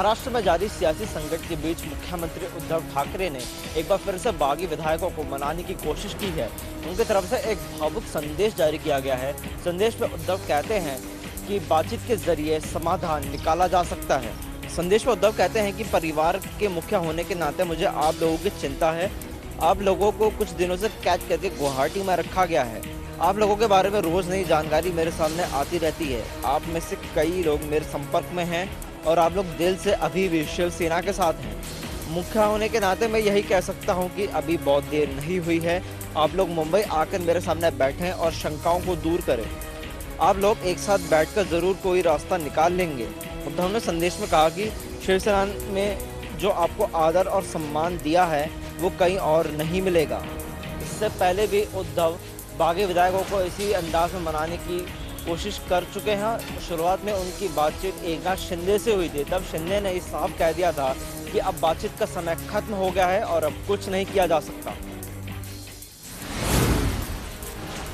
महाराष्ट्र में जारी सियासी संकट के बीच मुख्यमंत्री उद्धव ठाकरे ने एक बार फिर से बागी विधायकों को मनाने की कोशिश की है। उनकी तरफ से एक भावुक संदेश जारी किया गया है। संदेश में उद्धव कहते हैं कि बातचीत के जरिए समाधान निकाला जा सकता है। संदेश में उद्धव कहते हैं कि परिवार के मुखिया होने के नाते मुझे आप लोगों की चिंता है। आप लोगों को कुछ दिनों से कैद करके गुवाहाटी में रखा गया है। आप लोगों के बारे में रोज नई जानकारी मेरे सामने आती रहती है। आप में से कई लोग मेरे संपर्क में हैं और आप लोग दिल से अभी भी शिवसेना के साथ हैं। मुखिया होने के नाते मैं यही कह सकता हूं कि अभी बहुत देर नहीं हुई है। आप लोग मुंबई आकर मेरे सामने बैठें और शंकाओं को दूर करें। आप लोग एक साथ बैठकर जरूर कोई रास्ता निकाल लेंगे। उद्धव ने संदेश में कहा कि शिवसेना में जो आपको आदर और सम्मान दिया है वो कहीं और नहीं मिलेगा। इससे पहले भी उद्धव बागी विधायकों को इसी अंदाज में मनाने की कोशिश कर चुके हैं। शुरुआत में उनकी बातचीत एकनाथ शिंदे से हुई थी। तब शिंदे ने इस साफ कह दिया था कि अब बातचीत का समय खत्म हो गया है और अब कुछ नहीं किया जा सकता।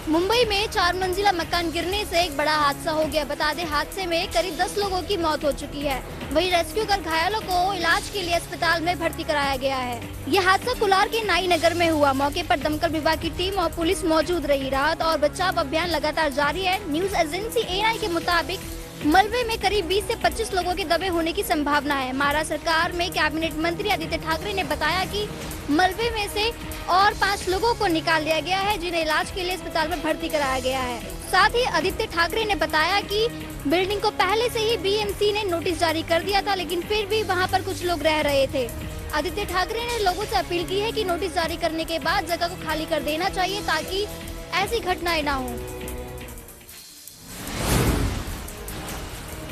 मुंबई में 4 मंजिला मकान गिरने से एक बड़ा हादसा हो गया। बता दें, हादसे में करीब 10 लोगों की मौत हो चुकी है। वहीं रेस्क्यू कर घायलों को इलाज के लिए अस्पताल में भर्ती कराया गया है। यह हादसा कुलार के नाई नगर में हुआ। मौके पर दमकल विभाग की टीम और पुलिस मौजूद रही। राहत और बचाव अभियान लगातार जारी है। न्यूज एजेंसी एएनआई के मुताबिक मलबे में करीब 20 से 25 लोगों के दबे होने की संभावना है। महाराष्ट्र सरकार में कैबिनेट मंत्री आदित्य ठाकरे ने बताया कि मलबे में से और 5 लोगों को निकाल लिया गया है, जिन्हें इलाज के लिए अस्पताल में भर्ती कराया गया है। साथ ही आदित्य ठाकरे ने बताया कि बिल्डिंग को पहले से ही बीएमसी ने नोटिस जारी कर दिया था, लेकिन फिर भी वहां पर कुछ लोग रह रहे थे। आदित्य ठाकरे ने लोगों से अपील की है कि नोटिस जारी करने के बाद जगह को खाली कर देना चाहिए ताकि ऐसी घटनाएं ना हो।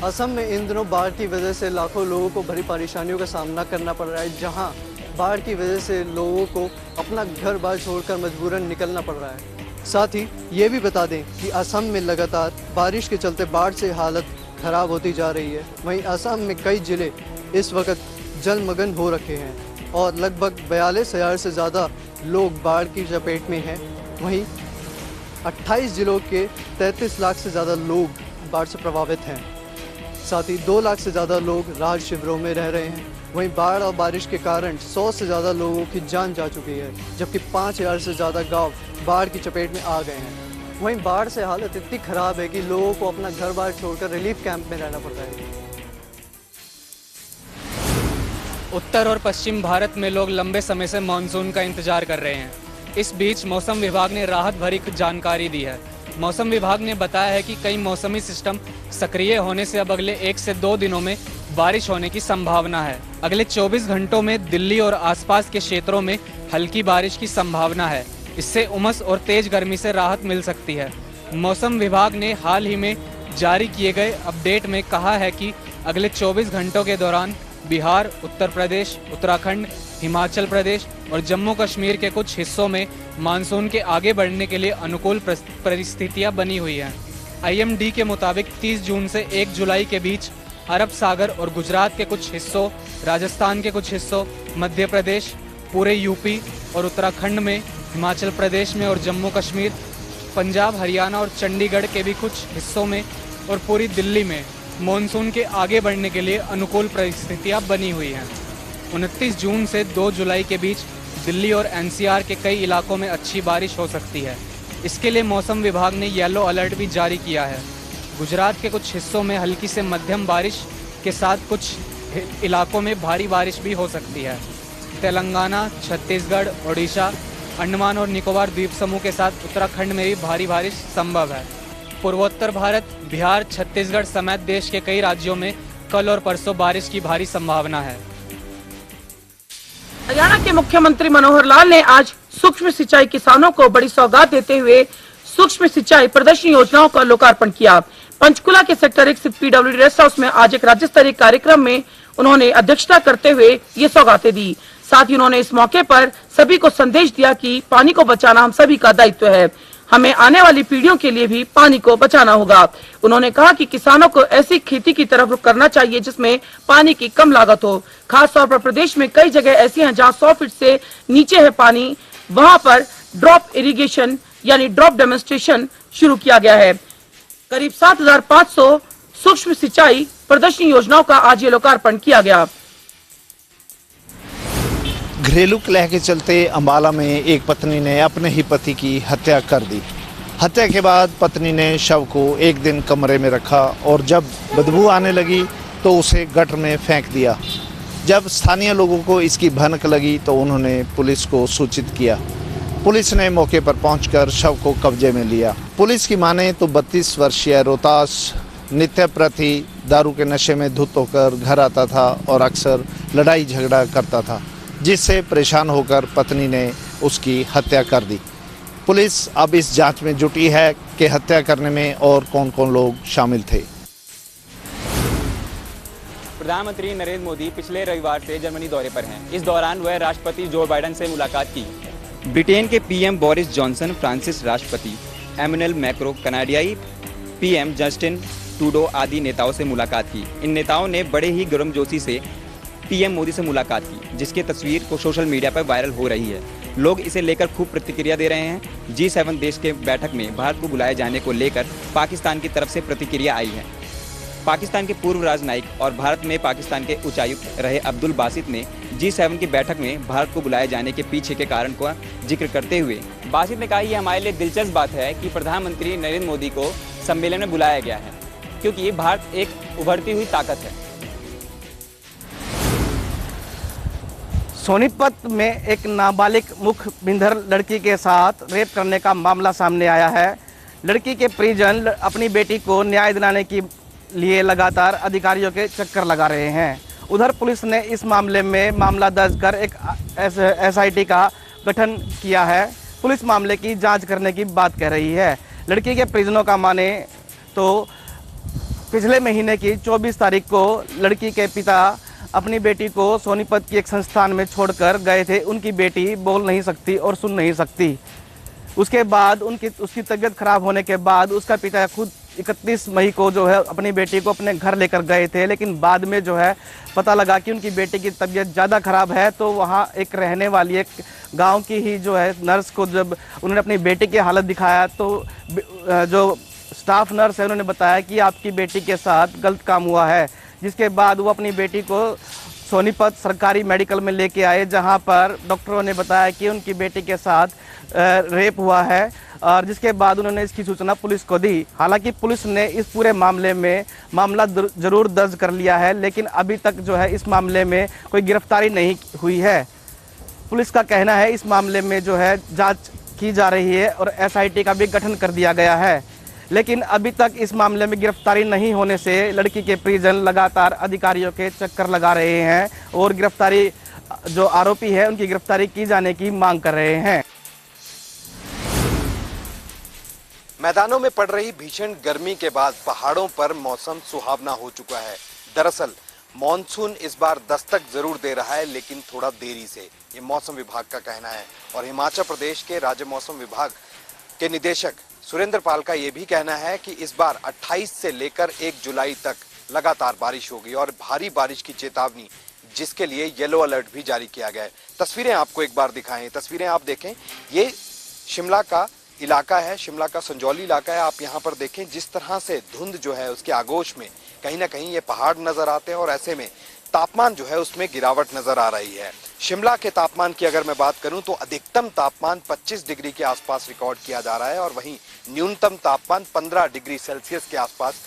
असम में इन दिनों बाढ़ की वजह से लाखों लोगों को बड़ी परेशानियों का सामना करना पड़ रहा है, जहां बाढ़ की वजह से लोगों को अपना घर बार छोड़कर मजबूरन निकलना पड़ रहा है। साथ ही ये भी बता दें कि असम में लगातार बारिश के चलते बाढ़ से हालत खराब होती जा रही है। वहीं असम में कई जिले इस वक्त जलमग्न हो रखे हैं और लगभग 42,000 से ज़्यादा लोग बाढ़ की चपेट में हैं। वहीं 28 जिलों के 33 लाख से ज़्यादा लोग बाढ़ से प्रभावित हैं। साथ ही 2 लाख से ज़्यादा लोग राहत शिविरों में रह रहे हैं। वहीं बाढ़ और बारिश के कारण 100 से ज़्यादा लोगों की जान जा चुकी है, जबकि 5,000 से ज़्यादा गांव बाढ़ की चपेट में आ गए हैं। वहीं बाढ़ से हालत इतनी खराब है कि लोगों को अपना घर बार छोड़कर रिलीफ कैंप में रहना पड़ रहा है। उत्तर और पश्चिम भारत में लोग लंबे समय से मानसून का इंतजार कर रहे हैं। इस बीच मौसम विभाग ने राहत भरी जानकारी दी है। मौसम विभाग ने बताया है कि कई मौसमी सिस्टम सक्रिय होने से अब अगले 1 से 2 दिनों में बारिश होने की संभावना है। अगले 24 घंटों में दिल्ली और आसपास के क्षेत्रों में हल्की बारिश की संभावना है। इससे उमस और तेज गर्मी से राहत मिल सकती है। मौसम विभाग ने हाल ही में जारी किए गए अपडेट में कहा है कि अगले 24 घंटों के दौरान बिहार, उत्तर प्रदेश, उत्तराखंड, हिमाचल प्रदेश और जम्मू कश्मीर के कुछ हिस्सों में मानसून के आगे बढ़ने के लिए अनुकूल परिस्थितियां बनी हुई हैं। IMD के मुताबिक 30 जून से 1 जुलाई के बीच अरब सागर और गुजरात के कुछ हिस्सों, राजस्थान के कुछ हिस्सों, मध्य प्रदेश, पूरे यूपी और उत्तराखंड में, हिमाचल प्रदेश में और जम्मू कश्मीर, पंजाब, हरियाणा और चंडीगढ़ के भी कुछ हिस्सों में और पूरी दिल्ली में मानसून के आगे बढ़ने के लिए अनुकूल परिस्थितियां बनी हुई हैं। 29 जून से 2 जुलाई के बीच दिल्ली और NCR के कई इलाकों में अच्छी बारिश हो सकती है। इसके लिए मौसम विभाग ने येलो अलर्ट भी जारी किया है। गुजरात के कुछ हिस्सों में हल्की से मध्यम बारिश के साथ कुछ इलाकों में भारी बारिश भी हो सकती है। तेलंगाना, छत्तीसगढ़, ओडिशा, अंडमान और निकोबार द्वीप समूह के साथ उत्तराखंड में भी भारी बारिश संभव है। पूर्वोत्तर भारत, बिहार, छत्तीसगढ़ समेत देश के कई राज्यों में कल और परसों बारिश की भारी संभावना है। हरियाणा के मुख्यमंत्री मनोहर लाल ने आज सूक्ष्म सिंचाई किसानों को बड़ी सौगात देते हुए सूक्ष्म सिंचाई प्रदर्शनी योजनाओं का लोकार्पण किया। पंचकुला के सेक्टर 1 PWD रेस्ट हाउस में आज एक राज्य स्तरीय कार्यक्रम में उन्होंने अध्यक्षता करते हुए ये सौगातें दी। साथ ही उन्होंने इस मौके पर सभी को संदेश दिया कि पानी को बचाना हम सभी का दायित्व है। हमें आने वाली पीढ़ियों के लिए भी पानी को बचाना होगा। उन्होंने कहा कि किसानों को ऐसी खेती की तरफ रुख करना चाहिए जिसमें पानी की कम लागत हो। खास तौर पर प्रदेश में कई जगह ऐसी हैं जहां 100 फीट से नीचे है पानी, वहां पर ड्रॉप इरिगेशन यानी ड्रॉप डेमोन्स्ट्रेशन शुरू किया गया है। करीब 7,500 सूक्ष्म सिंचाई प्रदर्शनी योजनाओं का आज ये लोकार्पण किया गया। घरेलू कलह के चलते अंबाला में एक पत्नी ने अपने ही पति की हत्या कर दी। हत्या के बाद पत्नी ने शव को एक दिन कमरे में रखा और जब बदबू आने लगी तो उसे गटर में फेंक दिया। जब स्थानीय लोगों को इसकी भनक लगी तो उन्होंने पुलिस को सूचित किया। पुलिस ने मौके पर पहुंचकर शव को कब्जे में लिया। पुलिस की माने तो 32 वर्षीय रोहतास नित्य प्रति दारू के नशे में धुत होकर घर आता था और अक्सर लड़ाई झगड़ा करता था, जिससे परेशान होकर पत्नी ने उसकी हत्या कर दी। पुलिस अब इस जांच में जुटी है कि हत्या करने में और कौन कौन लोग शामिल थे। प्रधानमंत्री नरेंद्र मोदी पिछले रविवार से जर्मनी दौरे पर हैं। इस दौरान वह राष्ट्रपति जो बाइडेन से मुलाकात की। ब्रिटेन के पीएम बोरिस जॉनसन, फ्रांसीस राष्ट्रपति एमेनुएल मैक्रों, कनाडियाई पीएम जस्टिन ट्रूडो आदि नेताओं से मुलाकात की। इन नेताओं ने बड़े ही गर्मजोशी से पीएम मोदी से मुलाकात की, जिसकी तस्वीर को सोशल मीडिया पर वायरल हो रही है। लोग इसे लेकर खूब प्रतिक्रिया दे रहे हैं। G7 देश के बैठक में भारत को बुलाए जाने को लेकर पाकिस्तान की तरफ से प्रतिक्रिया आई है। पाकिस्तान के पूर्व राजनयिक और भारत में पाकिस्तान के उच्चायुक्त रहे अब्दुल बासित ने G7 की बैठक में भारत को बुलाए जाने के पीछे के कारण का जिक्र करते हुए बासित ने कहा, यह हमारे लिए दिलचस्प बात है कि प्रधानमंत्री नरेंद्र मोदी को सम्मेलन में बुलाया गया है, क्योंकि भारत एक उभरती हुई ताकत है। सोनीपत में एक नाबालिग मुखबिंदर लड़की के साथ रेप करने का मामला सामने आया है। लड़की के परिजन अपनी बेटी को न्याय दिलाने के लिए लगातार अधिकारियों के चक्कर लगा रहे हैं। उधर पुलिस ने इस मामले में मामला दर्ज कर एक SIT का गठन किया है। पुलिस मामले की जांच करने की बात कह रही है। लड़की के परिजनों का माने तो पिछले महीने की 24 तारीख को लड़की के पिता अपनी बेटी को सोनीपत की एक संस्थान में छोड़कर गए थे। उनकी बेटी बोल नहीं सकती और सुन नहीं सकती। उसके बाद उसकी तबीयत खराब होने के बाद उसका पिता खुद 31 मई को जो है अपनी बेटी को अपने घर लेकर गए थे, लेकिन बाद में जो है पता लगा कि उनकी बेटी की तबीयत ज़्यादा खराब है। तो वहाँ एक रहने वाली एक गांव की ही जो है नर्स को जब उन्होंने अपनी बेटी की हालत दिखाया तो जो स्टाफ नर्स है उन्होंने बताया कि आपकी बेटी के साथ गलत काम हुआ है। जिसके बाद वो अपनी बेटी को सोनीपत सरकारी मेडिकल में लेके आए, जहां पर डॉक्टरों ने बताया कि उनकी बेटी के साथ रेप हुआ है, और जिसके बाद उन्होंने इसकी सूचना पुलिस को दी। हालांकि पुलिस ने इस पूरे मामले में मामला जरूर दर्ज कर लिया है, लेकिन अभी तक जो है इस मामले में कोई गिरफ्तारी नहीं हुई है। पुलिस का कहना है इस मामले में जो है जांच की जा रही है और SIT का भी गठन कर दिया गया है, लेकिन अभी तक इस मामले में गिरफ्तारी नहीं होने से लड़की के परिजन लगातार अधिकारियों के चक्कर लगा रहे हैं और गिरफ्तारी जो आरोपी है उनकी गिरफ्तारी की जाने की मांग कर रहे हैं। मैदानों में पड़ रही भीषण गर्मी के बाद पहाड़ों पर मौसम सुहावना हो चुका है। दरअसल मॉनसून इस बार दस्तक जरूर दे रहा है, लेकिन थोड़ा देरी से, ये मौसम विभाग का कहना है। और हिमाचल प्रदेश के राज्य मौसम विभाग के निदेशक सुरेंद्र पाल का ये भी कहना है कि इस बार 28 से लेकर 1 जुलाई तक लगातार बारिश होगी और भारी बारिश की चेतावनी, जिसके लिए येलो अलर्ट भी जारी किया गया है। तस्वीरें आपको एक बार दिखाएं, तस्वीरें आप देखें, ये शिमला का इलाका है, शिमला का संजौली इलाका है। आप यहाँ पर देखें जिस तरह से धुंध जो है उसके आगोश में कहीं ना कहीं ये पहाड़ नजर आते हैं और ऐसे में तापमान जो है उसमें गिरावट नजर आ रही है। शिमला के तापमान की अगर मैं बात करूं तो अधिकतम तापमान 25 डिग्री के आसपास रिकॉर्ड किया जा रहा है और वहीं न्यूनतम तापमान 15 डिग्री सेल्सियस के आसपास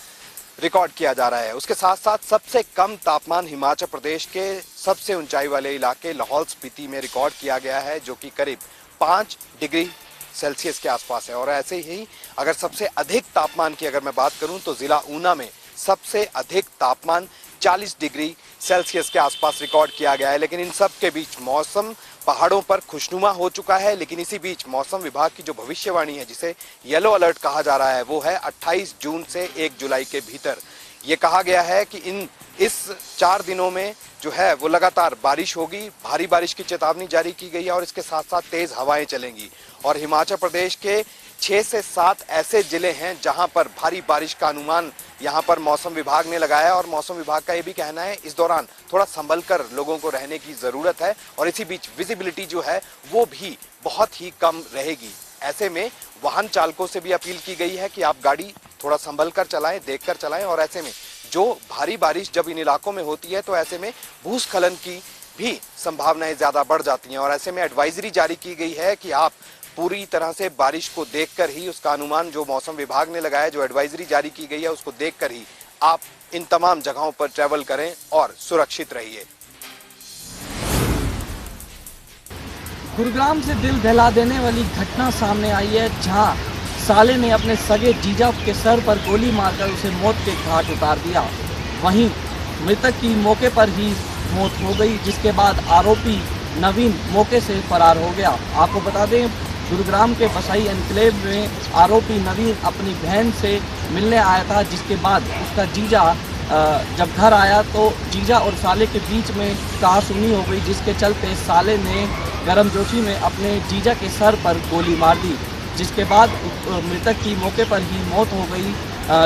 रिकॉर्ड किया जा रहा है। उसके साथ साथ सबसे कम तापमान हिमाचल प्रदेश के सबसे ऊंचाई वाले इलाके लाहौल स्पीति में रिकॉर्ड किया गया है, जो कि करीब 5 डिग्री सेल्सियस के आसपास है। और ऐसे ही अगर सबसे अधिक तापमान की अगर मैं बात करूं तो जिला ऊना में सबसे अधिक तापमान 40 डिग्री सेल्सियस के आसपास रिकॉर्ड किया गया है। लेकिन इन सब के बीच मौसम पहाड़ों पर खुशनुमा हो चुका है। लेकिन इसी बीच मौसम विभाग की जो भविष्यवाणी है, जिसे येलो अलर्ट कहा जा रहा है, वो है 28 जून से 1 जुलाई के भीतर। ये कहा गया है कि इस 4 दिनों में जो है वो लगातार बारिश होगी, भारी बारिश की चेतावनी जारी की गई है और इसके साथ साथ तेज हवाएं चलेंगी। और हिमाचल प्रदेश के 6 से 7 ऐसे जिले हैं जहां पर भारी बारिश का अनुमान यहां पर मौसम विभाग ने लगाया है। और मौसम विभाग का ये भी कहना है इस दौरान थोड़ा संभल कर लोगों को रहने की जरूरत है और इसी बीच विजिबिलिटी जो है वो भी बहुत ही कम रहेगी। ऐसे में वाहन चालकों से भी अपील की गई है कि आप गाड़ी थोड़ा संभल कर चलाएं, देख कर चलाएं और ऐसे में जो भारी बारिश जब इन इलाकों में होती है तो ऐसे में भूस्खलन की भी संभावनाएं ज्यादा बढ़ जाती हैं और ऐसे में एडवाइजरी जारी की गई है कि आप पूरी तरह से बारिश को देखकर ही, उसका अनुमान जो मौसम विभाग ने लगाया, जो एडवाइजरी जारी की गई है उसको देखकर ही आप इन तमाम जगहों पर ट्रैवल करें और सुरक्षित रहिए। गुरुग्राम से दिल दहला देने वाली घटना सामने आई है, जहां साले ने अपने सगे जीजा के सर पर गोली मारकर उसे मौत के घाट उतार दिया। वहीं मृतक की मौके पर ही मौत हो गई, जिसके बाद आरोपी नवीन मौके से फरार हो गया। आपको बता दें, गुरुग्राम के बसाई एनक्लेव में आरोपी नवीन अपनी बहन से मिलने आया था, जिसके बाद उसका जीजा जब घर आया तो जीजा और साले के बीच में कहासुनी हो गई, जिसके चलते साले ने गर्मजोशी में अपने जीजा के सर पर गोली मार दी, जिसके बाद मृतक की मौके पर ही मौत हो गई।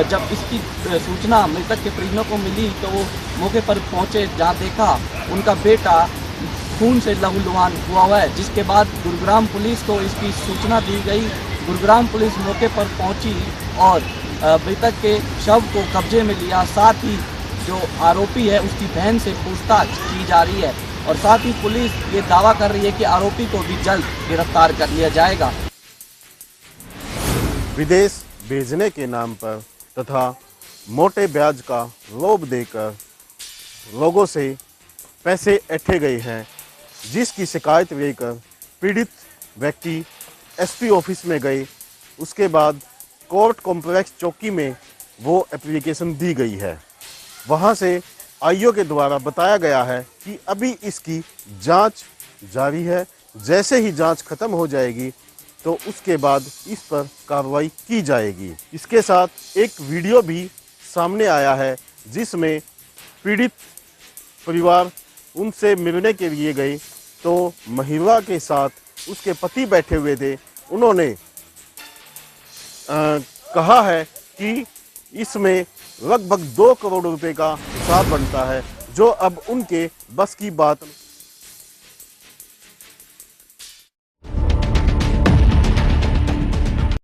जब इसकी सूचना मृतक के परिजनों को मिली तो वो मौके पर पहुंचे, जहां देखा उनका बेटा खून से लहूलुहान हुआ है, जिसके बाद गुरुग्राम पुलिस को इसकी सूचना दी गई। गुरुग्राम पुलिस मौके पर पहुंची और मृतक के शव को कब्जे में लिया। साथ ही जो आरोपी है उसकी बहन से पूछताछ की जा रही है और साथ ही पुलिस ये दावा कर रही है कि आरोपी को भी जल्द गिरफ्तार कर लिया जाएगा। विदेश भेजने के नाम पर तथा मोटे ब्याज का लोभ देकर लोगों से पैसे ऐंठे गए हैं, जिसकी शिकायत लेकर पीड़ित व्यक्ति एसपी ऑफिस में गए। उसके बाद कोर्ट कॉम्प्लेक्स चौकी में वो एप्लीकेशन दी गई है। वहाँ से आईओ के द्वारा बताया गया है कि अभी इसकी जांच जारी है। जैसे ही जांच खत्म हो जाएगी तो उसके बाद इस पर कार्रवाई की जाएगी। इसके साथ एक वीडियो भी सामने आया है, जिसमें पीड़ित परिवार उनसे मिलने के लिए गए तो महिला के साथ उसके पति बैठे हुए थे। उन्होंने कहा है कि इसमें लगभग 2 करोड़ रुपए का हिसाब बनता है, जो अब उनके बस की बात